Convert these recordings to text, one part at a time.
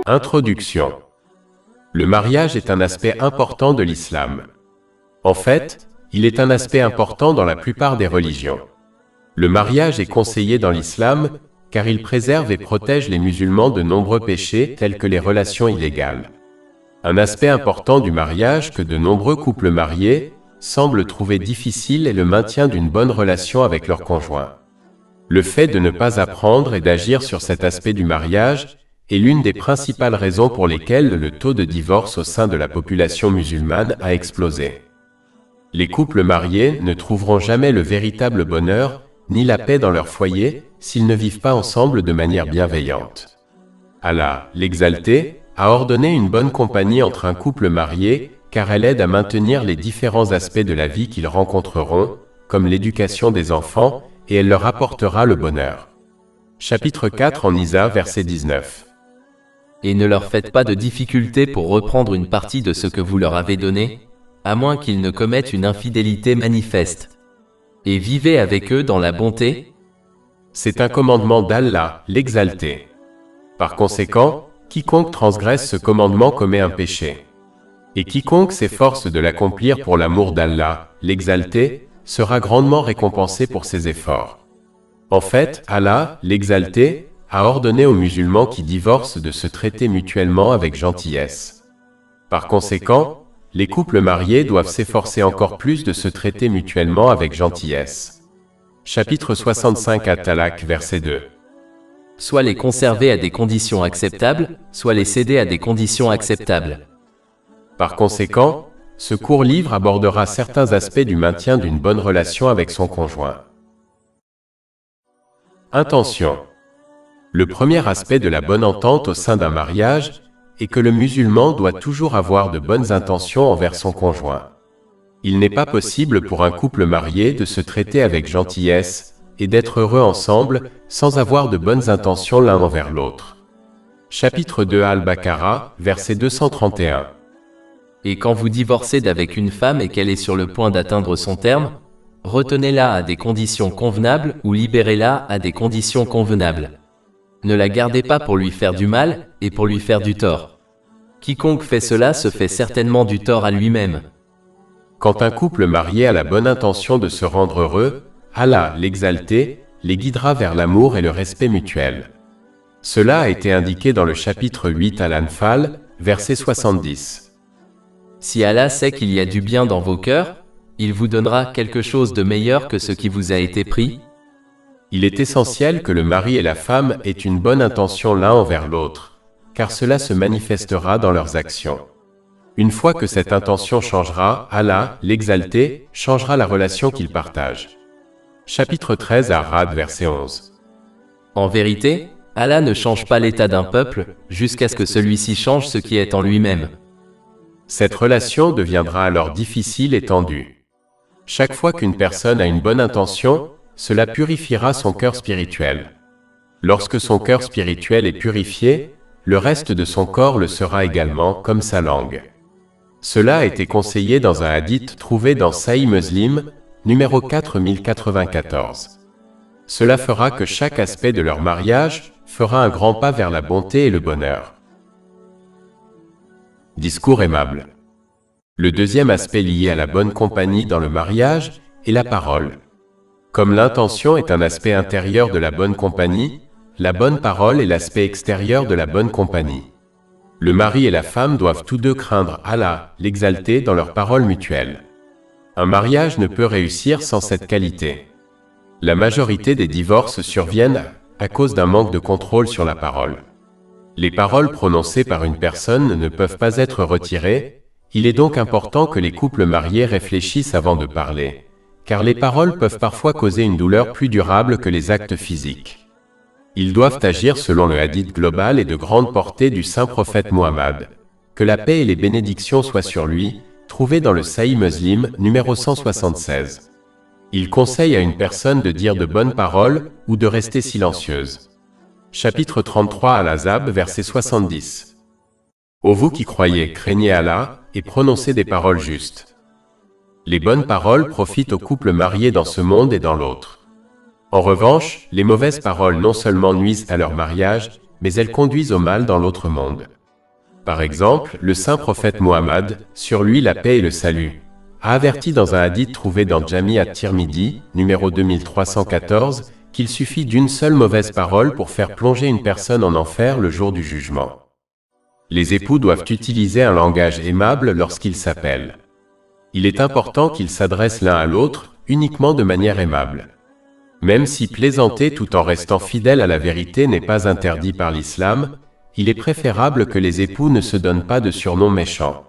Introduction. Le mariage est un aspect important de l'islam. En fait, il est un aspect important dans la plupart des religions. Le mariage est conseillé dans l'islam, car il préserve et protège les musulmans de nombreux péchés tels que les relations illégales. Un aspect important du mariage que de nombreux couples mariés semblent trouver difficile est le maintien d'une bonne relation avec leur conjoint. Le fait de ne pas apprendre et d'agir sur cet aspect du mariage est l'une des principales raisons pour lesquelles le taux de divorce au sein de la population musulmane a explosé. Les couples mariés ne trouveront jamais le véritable bonheur ni la paix dans leur foyer s'ils ne vivent pas ensemble de manière bienveillante. Allah, l'Exalté, a ordonné une bonne compagnie entre un couple marié car elle aide à maintenir les différents aspects de la vie qu'ils rencontreront, comme l'éducation des enfants, et elle leur apportera le bonheur. Chapitre 4 en Nisa, verset 19. Et ne leur faites pas de difficultés pour reprendre une partie de ce que vous leur avez donné, à moins qu'ils ne commettent une infidélité manifeste. Et vivez avec eux dans la bonté. C'est un commandement d'Allah, l'Exalté. Par conséquent, quiconque transgresse ce commandement commet un péché. Et quiconque s'efforce de l'accomplir pour l'amour d'Allah, l'Exalté, sera grandement récompensé pour ses efforts. En fait, Allah, l'Exalté, a ordonné aux musulmans qui divorcent de se traiter mutuellement avec gentillesse. Par conséquent, les couples mariés doivent s'efforcer encore plus de se traiter mutuellement avec gentillesse. Chapitre 65 At-Talaq, verset 2. Soit les conserver à des conditions acceptables, soit les céder à des conditions acceptables. Par conséquent, ce court livre abordera certains aspects du maintien d'une bonne relation avec son conjoint. Intention. Le premier aspect de la bonne entente au sein d'un mariage est que le musulman doit toujours avoir de bonnes intentions envers son conjoint. Il n'est pas possible pour un couple marié de se traiter avec gentillesse et d'être heureux ensemble sans avoir de bonnes intentions l'un envers l'autre. Chapitre 2 Al-Baqarah, verset 231. Et quand vous divorcez d'avec une femme et qu'elle est sur le point d'atteindre son terme, retenez-la à des conditions convenables ou libérez-la à des conditions convenables. Ne la gardez pas pour lui faire du mal et pour lui faire du tort. Quiconque fait cela se fait certainement du tort à lui-même. Quand un couple marié a la bonne intention de se rendre heureux, Allah, l'Exalté, les guidera vers l'amour et le respect mutuel. Cela a été indiqué dans le chapitre 8 Al-Anfal, verset 70. Si Allah sait qu'il y a du bien dans vos cœurs, il vous donnera quelque chose de meilleur que ce qui vous a été pris. Il est essentiel que le mari et la femme aient une bonne intention l'un envers l'autre, car cela se manifestera dans leurs actions. Une fois que cette intention changera, Allah, l'Exalté, changera la relation qu'ils partagent. Chapitre 13 Ar-Ra'd, verset 11. En vérité, Allah ne change pas l'état d'un peuple, jusqu'à ce que celui-ci change ce qui est en lui-même. Cette relation deviendra alors difficile et tendue. Chaque fois qu'une personne a une bonne intention, cela purifiera son cœur spirituel. Lorsque son cœur spirituel est purifié, le reste de son corps le sera également, comme sa langue. Cela a été conseillé dans un hadith trouvé dans Sahih Muslim, numéro 4094. Cela fera que chaque aspect de leur mariage fera un grand pas vers la bonté et le bonheur. Discours aimable. Le deuxième aspect lié à la bonne compagnie dans le mariage est la parole. Comme l'intention est un aspect intérieur de la bonne compagnie, la bonne parole est l'aspect extérieur de la bonne compagnie. Le mari et la femme doivent tous deux craindre Allah, l'Exalté, dans leurs paroles mutuelles. Un mariage ne peut réussir sans cette qualité. La majorité des divorces surviennent à cause d'un manque de contrôle sur la parole. Les paroles prononcées par une personne ne peuvent pas être retirées, il est donc important que les couples mariés réfléchissent avant de parler, car les paroles peuvent parfois causer une douleur plus durable que les actes physiques. Ils doivent agir selon le hadith global et de grande portée du saint prophète Muhammad, que la paix et les bénédictions soient sur lui, trouvé dans le Sahih Muslim, numéro 176. Il conseille à une personne de dire de bonnes paroles ou de rester silencieuse. Chapitre 33 Al-Ahzab, verset 70. Ô vous qui croyez, craignez Allah, et prononcez des paroles justes. Les bonnes paroles profitent aux couples mariés dans ce monde et dans l'autre. En revanche, les mauvaises paroles non seulement nuisent à leur mariage, mais elles conduisent au mal dans l'autre monde. Par exemple, le saint prophète Mohammed, sur lui la paix et le salut, a averti dans un hadith trouvé dans Jami at-Tirmidhi, numéro 2314, qu'il suffit d'une seule mauvaise parole pour faire plonger une personne en enfer le jour du jugement. Les époux doivent utiliser un langage aimable lorsqu'ils s'appellent. Il est important qu'ils s'adressent l'un à l'autre uniquement de manière aimable. Même si plaisanter tout en restant fidèle à la vérité n'est pas interdit par l'islam, il est préférable que les époux ne se donnent pas de surnoms méchants.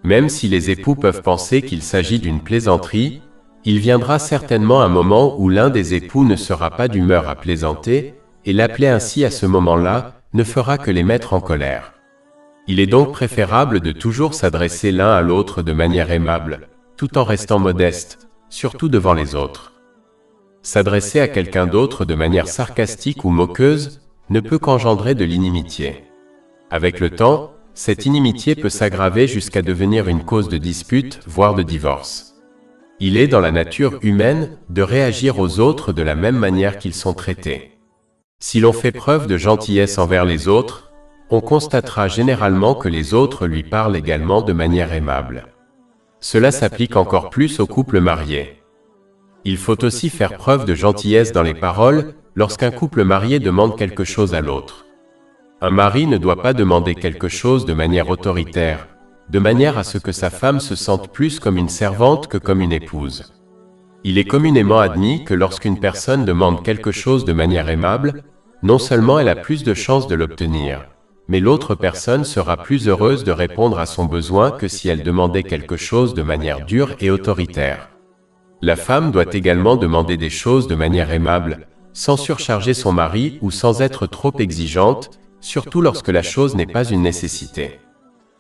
Même si les époux peuvent penser qu'il s'agit d'une plaisanterie, il viendra certainement un moment où l'un des époux ne sera pas d'humeur à plaisanter, et l'appeler ainsi à ce moment-là ne fera que les mettre en colère. Il est donc préférable de toujours s'adresser l'un à l'autre de manière aimable, tout en restant modeste, surtout devant les autres. S'adresser à quelqu'un d'autre de manière sarcastique ou moqueuse ne peut qu'engendrer de l'inimitié. Avec le temps, cette inimitié peut s'aggraver jusqu'à devenir une cause de dispute, voire de divorce. Il est dans la nature humaine de réagir aux autres de la même manière qu'ils sont traités. Si l'on fait preuve de gentillesse envers les autres, on constatera généralement que les autres lui parlent également de manière aimable. Cela s'applique encore plus aux couples mariés. Il faut aussi faire preuve de gentillesse dans les paroles lorsqu'un couple marié demande quelque chose à l'autre. Un mari ne doit pas demander quelque chose de manière autoritaire, de manière à ce que sa femme se sente plus comme une servante que comme une épouse. Il est communément admis que lorsqu'une personne demande quelque chose de manière aimable, non seulement elle a plus de chances de l'obtenir, mais l'autre personne sera plus heureuse de répondre à son besoin que si elle demandait quelque chose de manière dure et autoritaire. La femme doit également demander des choses de manière aimable, sans surcharger son mari ou sans être trop exigeante, surtout lorsque la chose n'est pas une nécessité.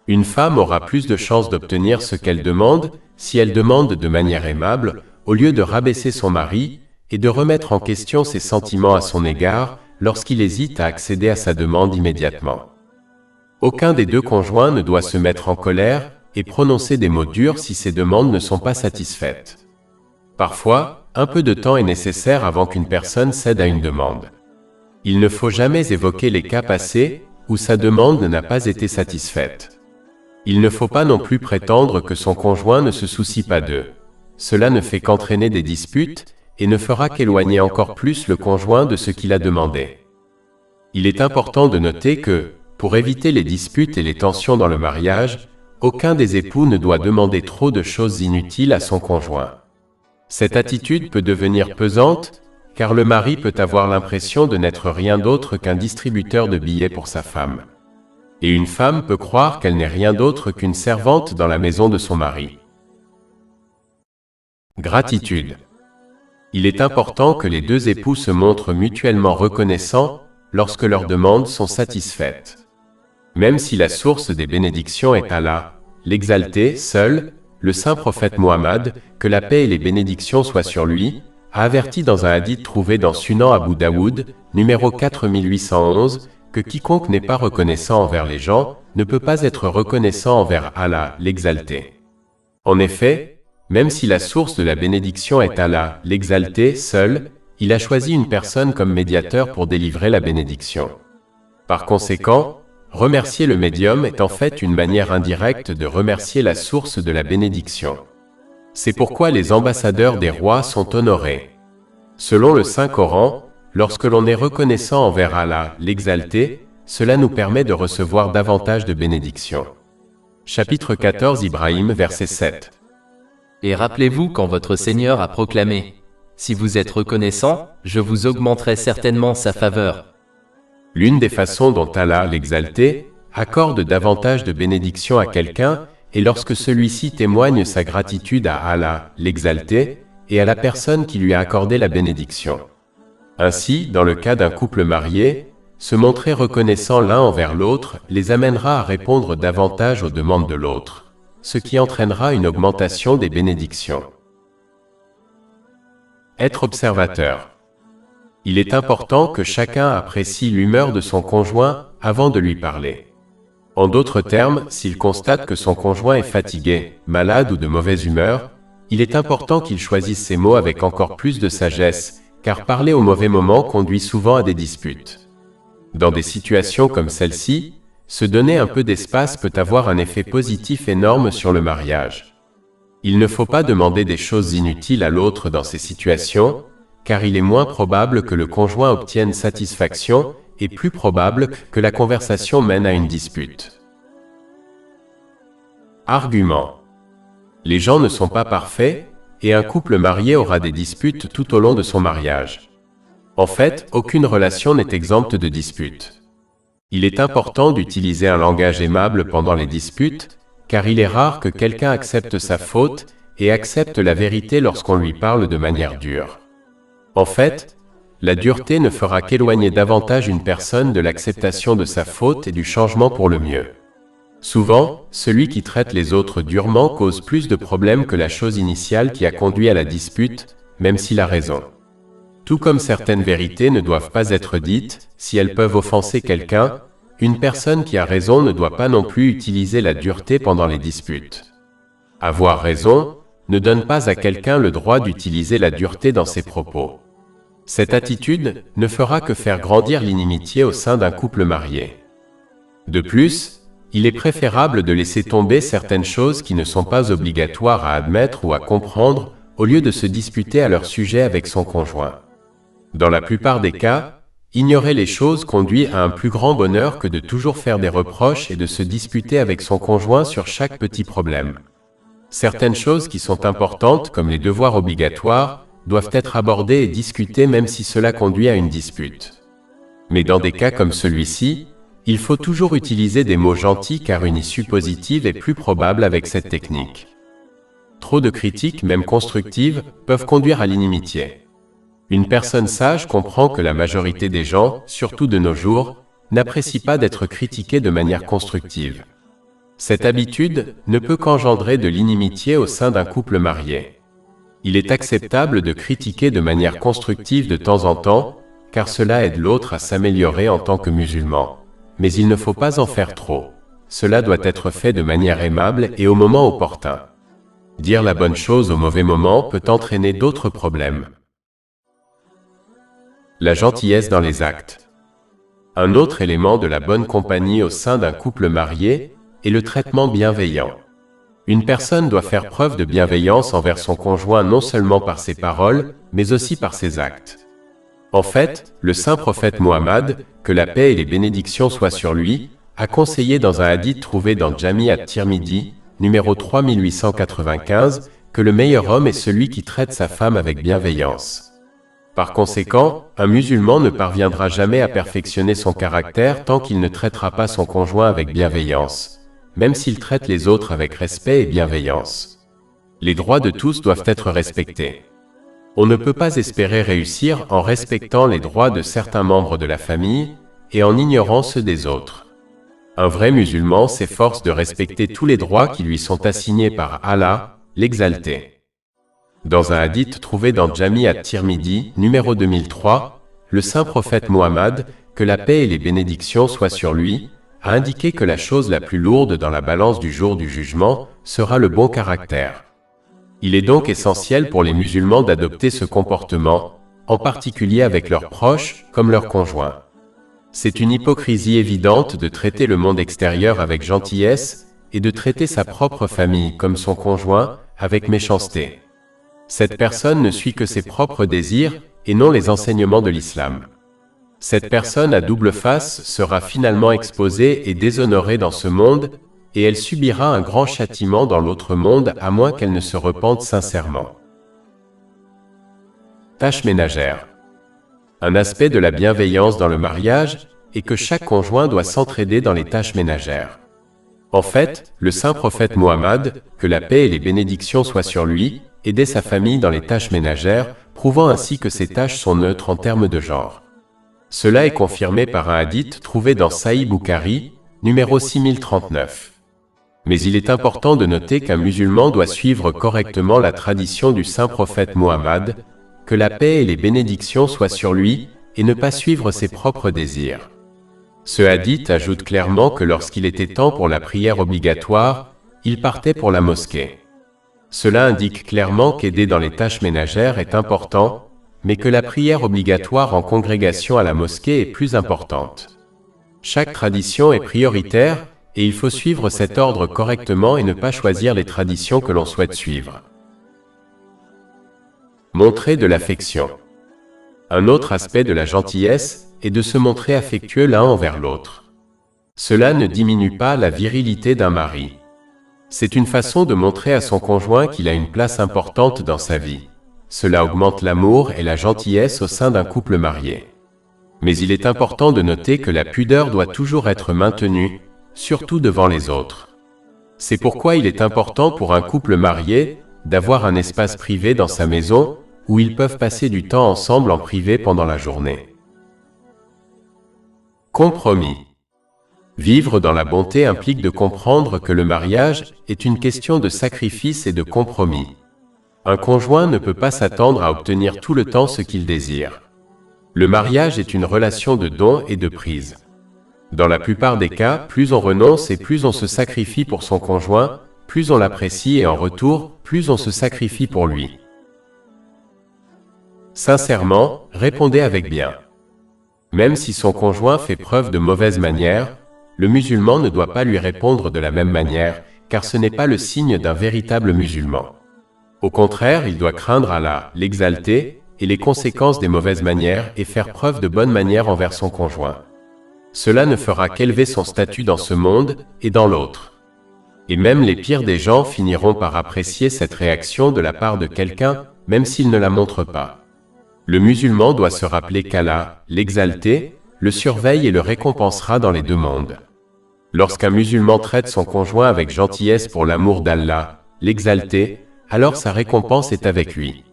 Une femme aura plus de chances d'obtenir ce qu'elle demande si elle demande de manière aimable, au lieu de rabaisser son mari et de remettre en question ses sentiments à son égard lorsqu'il hésite à accéder à sa demande immédiatement. Aucun des deux conjoints ne doit se mettre en colère et prononcer des mots durs si ses demandes ne sont pas satisfaites. Parfois, un peu de temps est nécessaire avant qu'une personne cède à une demande. Il ne faut jamais évoquer les cas passés où sa demande n'a pas été satisfaite. Il ne faut pas non plus prétendre que son conjoint ne se soucie pas d'eux. Cela ne fait qu'entraîner des disputes et ne fera qu'éloigner encore plus le conjoint de ce qu'il a demandé. Il est important de noter que, pour éviter les disputes et les tensions dans le mariage, aucun des époux ne doit demander trop de choses inutiles à son conjoint. Cette attitude peut devenir pesante, car le mari peut avoir l'impression de n'être rien d'autre qu'un distributeur de billets pour sa femme. Et une femme peut croire qu'elle n'est rien d'autre qu'une servante dans la maison de son mari. Gratitude. Il est important que les deux époux se montrent mutuellement reconnaissants lorsque leurs demandes sont satisfaites. Même si la source des bénédictions est Allah, l'exalté, seul, le saint prophète Mohammed, que la paix et les bénédictions soient sur lui, a averti dans un hadith trouvé dans Sunan Abu Daoud, numéro 4811, que quiconque n'est pas reconnaissant envers les gens ne peut pas être reconnaissant envers Allah, l'exalté. En effet, même si la source de la bénédiction est Allah, l'exalté, seul, il a choisi une personne comme médiateur pour délivrer la bénédiction. Par conséquent, remercier le médium est en fait une manière indirecte de remercier la source de la bénédiction. C'est pourquoi les ambassadeurs des rois sont honorés. Selon le Saint-Coran, lorsque l'on est reconnaissant envers Allah, l'exalté, cela nous permet de recevoir davantage de bénédictions. Chapitre 14 Ibrahim, verset 7. Et rappelez-vous quand votre Seigneur a proclamé « Si vous êtes reconnaissant, je vous augmenterai certainement sa faveur ». L'une des façons dont Allah, l'exalté, accorde davantage de bénédictions à quelqu'un est lorsque celui-ci témoigne sa gratitude à Allah, l'exalté, et à la personne qui lui a accordé la bénédiction. Ainsi, dans le cas d'un couple marié, se montrer reconnaissant l'un envers l'autre les amènera à répondre davantage aux demandes de l'autre, ce qui entraînera une augmentation des bénédictions. Être observateur. Il est important que chacun apprécie l'humeur de son conjoint avant de lui parler. En d'autres termes, s'il constate que son conjoint est fatigué, malade ou de mauvaise humeur, il est important qu'il choisisse ses mots avec encore plus de sagesse, car parler au mauvais moment conduit souvent à des disputes. Dans des situations comme celle-ci, se donner un peu d'espace peut avoir un effet positif énorme sur le mariage. Il ne faut pas demander des choses inutiles à l'autre dans ces situations, car il est moins probable que le conjoint obtienne satisfaction et plus probable que la conversation mène à une dispute. Argument. Les gens ne sont pas parfaits, et un couple marié aura des disputes tout au long de son mariage. En fait, aucune relation n'est exempte de disputes. Il est important d'utiliser un langage aimable pendant les disputes, car il est rare que quelqu'un accepte sa faute et accepte la vérité lorsqu'on lui parle de manière dure. En fait, la dureté ne fera qu'éloigner davantage une personne de l'acceptation de sa faute et du changement pour le mieux. Souvent, celui qui traite les autres durement cause plus de problèmes que la chose initiale qui a conduit à la dispute, même s'il a raison. Tout comme certaines vérités ne doivent pas être dites, si elles peuvent offenser quelqu'un, une personne qui a raison ne doit pas non plus utiliser la dureté pendant les disputes. Avoir raison ne donne pas à quelqu'un le droit d'utiliser la dureté dans ses propos. Cette attitude ne fera que faire grandir l'inimitié au sein d'un couple marié. De plus, il est préférable de laisser tomber certaines choses qui ne sont pas obligatoires à admettre ou à comprendre, au lieu de se disputer à leur sujet avec son conjoint. Dans la plupart des cas, ignorer les choses conduit à un plus grand bonheur que de toujours faire des reproches et de se disputer avec son conjoint sur chaque petit problème. Certaines choses qui sont importantes, comme les devoirs obligatoires, doivent être abordées et discutées même si cela conduit à une dispute. Mais dans des cas comme celui-ci, il faut toujours utiliser des mots gentils car une issue positive est plus probable avec cette technique. Trop de critiques, même constructives, peuvent conduire à l'inimitié. Une personne sage comprend que la majorité des gens, surtout de nos jours, n'apprécient pas d'être critiqués de manière constructive. Cette habitude ne peut qu'engendrer de l'inimitié au sein d'un couple marié. Il est acceptable de critiquer de manière constructive de temps en temps, car cela aide l'autre à s'améliorer en tant que musulman. Mais il ne faut pas en faire trop. Cela doit être fait de manière aimable et au moment opportun. Dire la bonne chose au mauvais moment peut entraîner d'autres problèmes. La gentillesse dans les actes. Un autre élément de la bonne compagnie au sein d'un couple marié est le traitement bienveillant. Une personne doit faire preuve de bienveillance envers son conjoint non seulement par ses paroles, mais aussi par ses actes. En fait, le saint prophète Mohammed, que la paix et les bénédictions soient sur lui, a conseillé dans un hadith trouvé dans Jami at-Tirmidhi, numéro 3895, que le meilleur homme est celui qui traite sa femme avec bienveillance. Par conséquent, un musulman ne parviendra jamais à perfectionner son caractère tant qu'il ne traitera pas son conjoint avec bienveillance, même s'il traite les autres avec respect et bienveillance. Les droits de tous doivent être respectés. On ne peut pas espérer réussir en respectant les droits de certains membres de la famille et en ignorant ceux des autres. Un vrai musulman s'efforce de respecter tous les droits qui lui sont assignés par Allah, l'exalté. Dans un hadith trouvé dans Jami at-Tirmidhi, numéro 2003, le saint prophète Mohammed, que la paix et les bénédictions soient sur lui, a indiqué que la chose la plus lourde dans la balance du jour du jugement sera le bon caractère. Il est donc essentiel pour les musulmans d'adopter ce comportement, en particulier avec leurs proches, comme leurs conjoints. C'est une hypocrisie évidente de traiter le monde extérieur avec gentillesse et de traiter sa propre famille comme son conjoint avec méchanceté. Cette personne ne suit que ses propres désirs et non les enseignements de l'islam. Cette personne à double face sera finalement exposée et déshonorée dans ce monde, et elle subira un grand châtiment dans l'autre monde à moins qu'elle ne se repente sincèrement. Tâches ménagères. Un aspect de la bienveillance dans le mariage est que chaque conjoint doit s'entraider dans les tâches ménagères. En fait, le saint prophète Mohammed, que la paix et les bénédictions soient sur lui, aidait sa famille dans les tâches ménagères, prouvant ainsi que ces tâches sont neutres en termes de genre. Cela est confirmé par un hadith trouvé dans Sahih Bukhari, numéro 6039. Mais il est important de noter qu'un musulman doit suivre correctement la tradition du saint prophète Mohammed, que la paix et les bénédictions soient sur lui, et ne pas suivre ses propres désirs. Ce hadith ajoute clairement que lorsqu'il était temps pour la prière obligatoire, il partait pour la mosquée. Cela indique clairement qu'aider dans les tâches ménagères est important, mais que la prière obligatoire en congrégation à la mosquée est plus importante. Chaque tradition est prioritaire, et il faut suivre cet ordre correctement et ne pas choisir les traditions que l'on souhaite suivre. Montrer de l'affection. Un autre aspect de la gentillesse est de se montrer affectueux l'un envers l'autre. Cela ne diminue pas la virilité d'un mari. C'est une façon de montrer à son conjoint qu'il a une place importante dans sa vie. Cela augmente l'amour et la gentillesse au sein d'un couple marié. Mais il est important de noter que la pudeur doit toujours être maintenue, surtout devant les autres. C'est pourquoi il est important pour un couple marié d'avoir un espace privé dans sa maison où ils peuvent passer du temps ensemble en privé pendant la journée. Compromis. Vivre dans la bonté implique de comprendre que le mariage est une question de sacrifice et de compromis. Un conjoint ne peut pas s'attendre à obtenir tout le temps ce qu'il désire. Le mariage est une relation de don et de prise. Dans la plupart des cas, plus on renonce et plus on se sacrifie pour son conjoint, plus on l'apprécie et en retour, plus on se sacrifie pour lui. Sincèrement, répondez avec bien. Même si son conjoint fait preuve de mauvaise manière, le musulman ne doit pas lui répondre de la même manière, car ce n'est pas le signe d'un véritable musulman. Au contraire, il doit craindre Allah, l'exalter, et les conséquences des mauvaises manières et faire preuve de bonne manière envers son conjoint. Cela ne fera qu'élever son statut dans ce monde et dans l'autre. Et même les pires des gens finiront par apprécier cette réaction de la part de quelqu'un, même s'il ne la montre pas. Le musulman doit se rappeler qu'Allah, l'exalté, le surveille et le récompensera dans les deux mondes. Lorsqu'un musulman traite son conjoint avec gentillesse pour l'amour d'Allah, l'exalté, alors sa récompense est avec lui.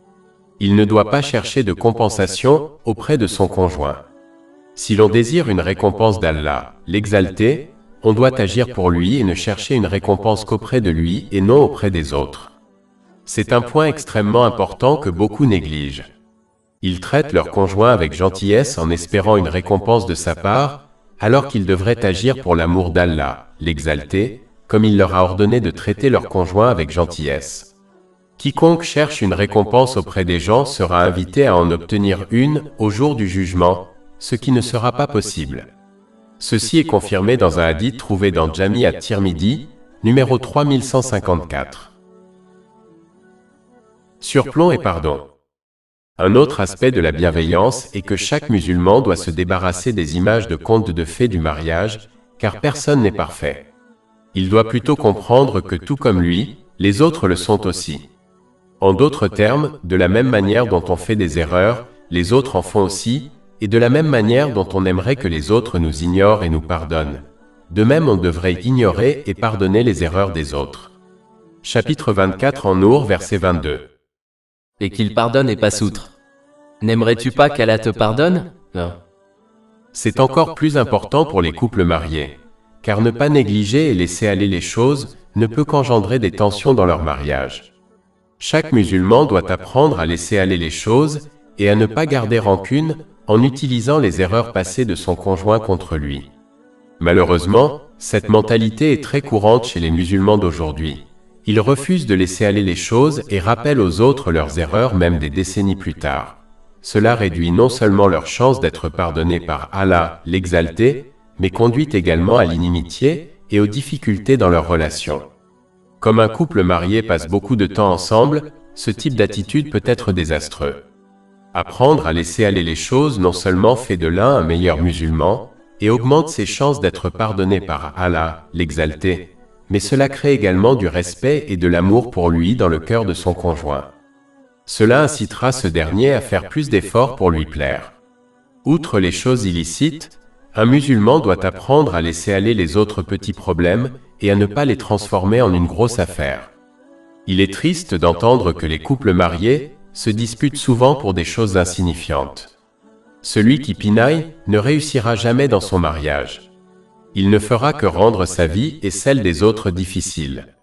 Il ne doit pas chercher de compensation auprès de son conjoint. Si l'on désire une récompense d'Allah, l'exalté, on doit agir pour lui et ne chercher une récompense qu'auprès de lui et non auprès des autres. C'est un point extrêmement important que beaucoup négligent. Ils traitent leur conjoint avec gentillesse en espérant une récompense de sa part, alors qu'ils devraient agir pour l'amour d'Allah, l'exalté, comme il leur a ordonné de traiter leur conjoint avec gentillesse. Quiconque cherche une récompense auprès des gens sera invité à en obtenir une au jour du jugement, ce qui ne sera pas possible. Ceci est confirmé dans un hadith trouvé dans Jami at-Tirmidhi, numéro 3154. Surplomb et pardon. Un autre aspect de la bienveillance est que chaque musulman doit se débarrasser des images de contes de fées du mariage, car personne n'est parfait. Il doit plutôt comprendre que tout comme lui, les autres le sont aussi. En d'autres termes, de la même manière dont on fait des erreurs, les autres en font aussi, et de la même manière dont on aimerait que les autres nous ignorent et nous pardonnent. De même, on devrait ignorer et pardonner les erreurs des autres. Chapitre 24 en Nour, verset 22. Et qu'il pardonne et passe outre. N'aimerais-tu pas qu'Allah te pardonne? Non. C'est encore plus important pour les couples mariés, car ne pas négliger et laisser aller les choses ne peut qu'engendrer des tensions dans leur mariage. Chaque musulman doit apprendre à laisser aller les choses et à ne pas garder rancune en utilisant les erreurs passées de son conjoint contre lui. Malheureusement, cette mentalité est très courante chez les musulmans d'aujourd'hui. Ils refusent de laisser aller les choses et rappellent aux autres leurs erreurs même des décennies plus tard. Cela réduit non seulement leur chance d'être pardonnés par Allah, l'exalté, mais conduit également à l'inimitié et aux difficultés dans leurs relations. Comme un couple marié passe beaucoup de temps ensemble, ce type d'attitude peut être désastreux. Apprendre à laisser aller les choses non seulement fait de l'un un meilleur musulman, et augmente ses chances d'être pardonné par Allah, l'exalté, mais cela crée également du respect et de l'amour pour lui dans le cœur de son conjoint. Cela incitera ce dernier à faire plus d'efforts pour lui plaire. Outre les choses illicites, un musulman doit apprendre à laisser aller les autres petits problèmes et à ne pas les transformer en une grosse affaire. Il est triste d'entendre que les couples mariés se disputent souvent pour des choses insignifiantes. Celui qui pinaille ne réussira jamais dans son mariage. Il ne fera que rendre sa vie et celle des autres difficiles.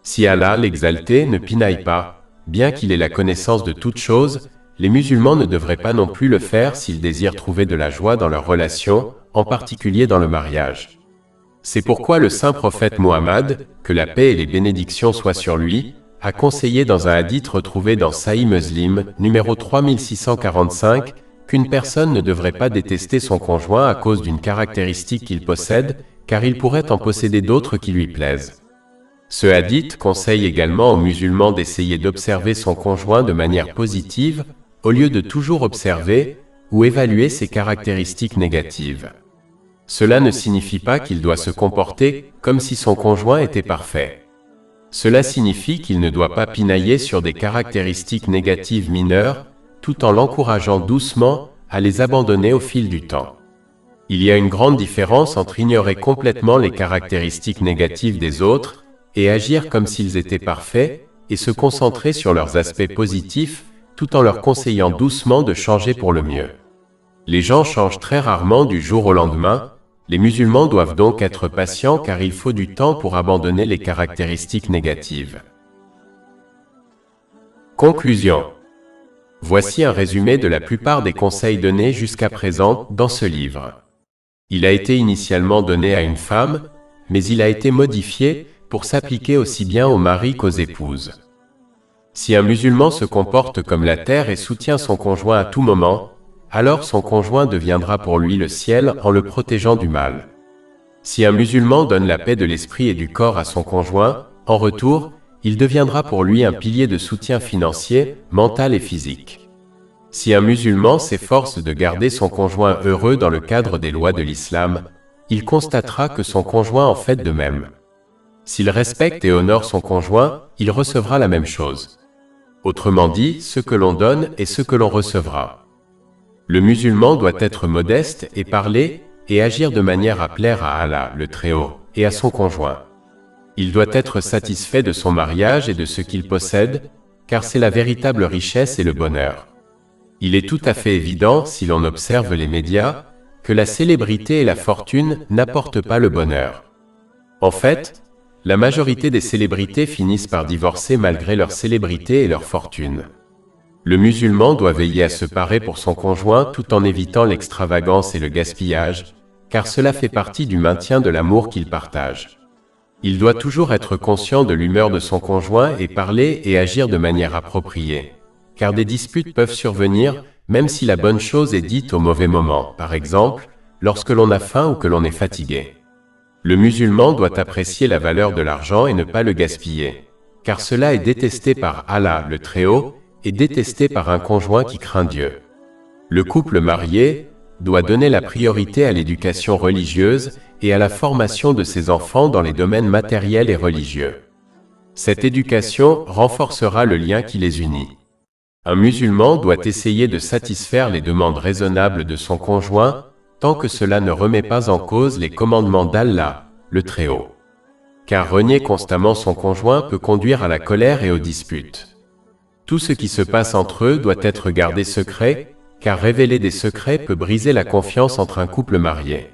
Si Allah, l'exalté, ne pinaille pas, bien qu'il ait la connaissance de toutes choses, les musulmans ne devraient pas non plus le faire s'ils désirent trouver de la joie dans leur relation, en particulier dans le mariage. C'est pourquoi le saint prophète Mohammed, que la paix et les bénédictions soient sur lui, a conseillé dans un hadith retrouvé dans Sahih Muslim, numéro 3645, qu'une personne ne devrait pas détester son conjoint à cause d'une caractéristique qu'il possède, car il pourrait en posséder d'autres qui lui plaisent. Ce hadith conseille également aux musulmans d'essayer d'observer son conjoint de manière positive, au lieu de toujours observer ou évaluer ses caractéristiques négatives. Cela ne signifie pas qu'il doit se comporter comme si son conjoint était parfait. Cela signifie qu'il ne doit pas pinailler sur des caractéristiques négatives mineures, tout en l'encourageant doucement à les abandonner au fil du temps. Il y a une grande différence entre ignorer complètement les caractéristiques négatives des autres et agir comme s'ils étaient parfaits et se concentrer sur leurs aspects positifs tout en leur conseillant doucement de changer pour le mieux. Les gens changent très rarement du jour au lendemain. Les musulmans doivent donc être patients car il faut du temps pour abandonner les caractéristiques négatives. Conclusion. Voici un résumé de la plupart des conseils donnés jusqu'à présent dans ce livre. Il a été initialement donné à une femme, mais il a été modifié pour s'appliquer aussi bien aux maris qu'aux épouses. Si un musulman se comporte comme la terre et soutient son conjoint à tout moment, alors son conjoint deviendra pour lui le ciel en le protégeant du mal. Si un musulman donne la paix de l'esprit et du corps à son conjoint, en retour, il deviendra pour lui un pilier de soutien financier, mental et physique. Si un musulman s'efforce de garder son conjoint heureux dans le cadre des lois de l'islam, il constatera que son conjoint en fait de même. S'il respecte et honore son conjoint, il recevra la même chose. Autrement dit, ce que l'on donne est ce que l'on recevra. Le musulman doit être modeste et parler et agir de manière à plaire à Allah, le Très-Haut, et à son conjoint. Il doit être satisfait de son mariage et de ce qu'il possède, car c'est la véritable richesse et le bonheur. Il est tout à fait évident, si l'on observe les médias, que la célébrité et la fortune n'apportent pas le bonheur. En fait, la majorité des célébrités finissent par divorcer malgré leur célébrité et leur fortune. Le musulman doit veiller à se parer pour son conjoint tout en évitant l'extravagance et le gaspillage, car cela fait partie du maintien de l'amour qu'il partage. Il doit toujours être conscient de l'humeur de son conjoint et parler et agir de manière appropriée, car des disputes peuvent survenir, même si la bonne chose est dite au mauvais moment, par exemple, lorsque l'on a faim ou que l'on est fatigué. Le musulman doit apprécier la valeur de l'argent et ne pas le gaspiller, car cela est détesté par Allah, le Très-Haut, et détesté par un conjoint qui craint Dieu. Le couple marié doit donner la priorité à l'éducation religieuse et à la formation de ses enfants dans les domaines matériels et religieux. Cette éducation renforcera le lien qui les unit. Un musulman doit essayer de satisfaire les demandes raisonnables de son conjoint tant que cela ne remet pas en cause les commandements d'Allah, le Très-Haut. Car renier constamment son conjoint peut conduire à la colère et aux disputes. Tout ce qui se passe entre eux doit être gardé secret, car révéler des secrets peut briser la confiance entre un couple marié.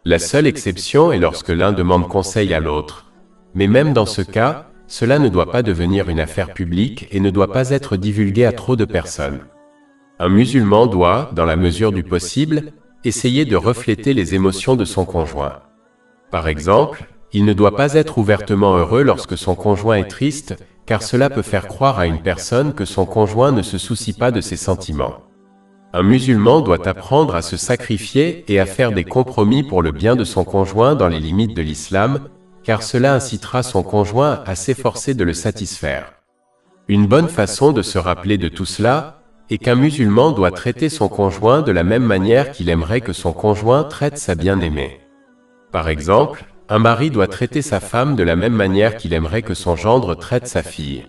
La seule exception est lorsque l'un demande conseil à l'autre. Mais même dans ce cas, cela ne doit pas devenir une affaire publique et ne doit pas être divulgué à trop de personnes. Un musulman doit, dans la mesure du possible, essayer de refléter les émotions de son conjoint. Par exemple, il ne doit pas être ouvertement heureux lorsque son conjoint est triste, car cela peut faire croire à une personne que son conjoint ne se soucie pas de ses sentiments. Un musulman doit apprendre à se sacrifier et à faire des compromis pour le bien de son conjoint dans les limites de l'islam, car cela incitera son conjoint à s'efforcer de le satisfaire. Une bonne façon de se rappeler de tout cela est qu'un musulman doit traiter son conjoint de la même manière qu'il aimerait que son conjoint traite sa bien-aimée. Par exemple, un mari doit traiter sa femme de la même manière qu'il aimerait que son gendre traite sa fille.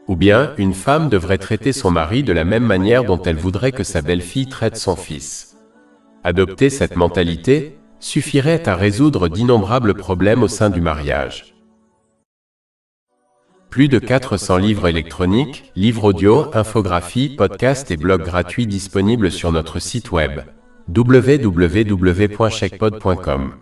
Ou bien, une femme devrait traiter son mari de la même manière dont elle voudrait que sa belle-fille traite son fils. Adopter cette mentalité suffirait à résoudre d'innombrables problèmes au sein du mariage. Plus de 400 livres électroniques, livres audio, infographies, podcasts et blogs gratuits disponibles sur notre site web www.chekpod.com.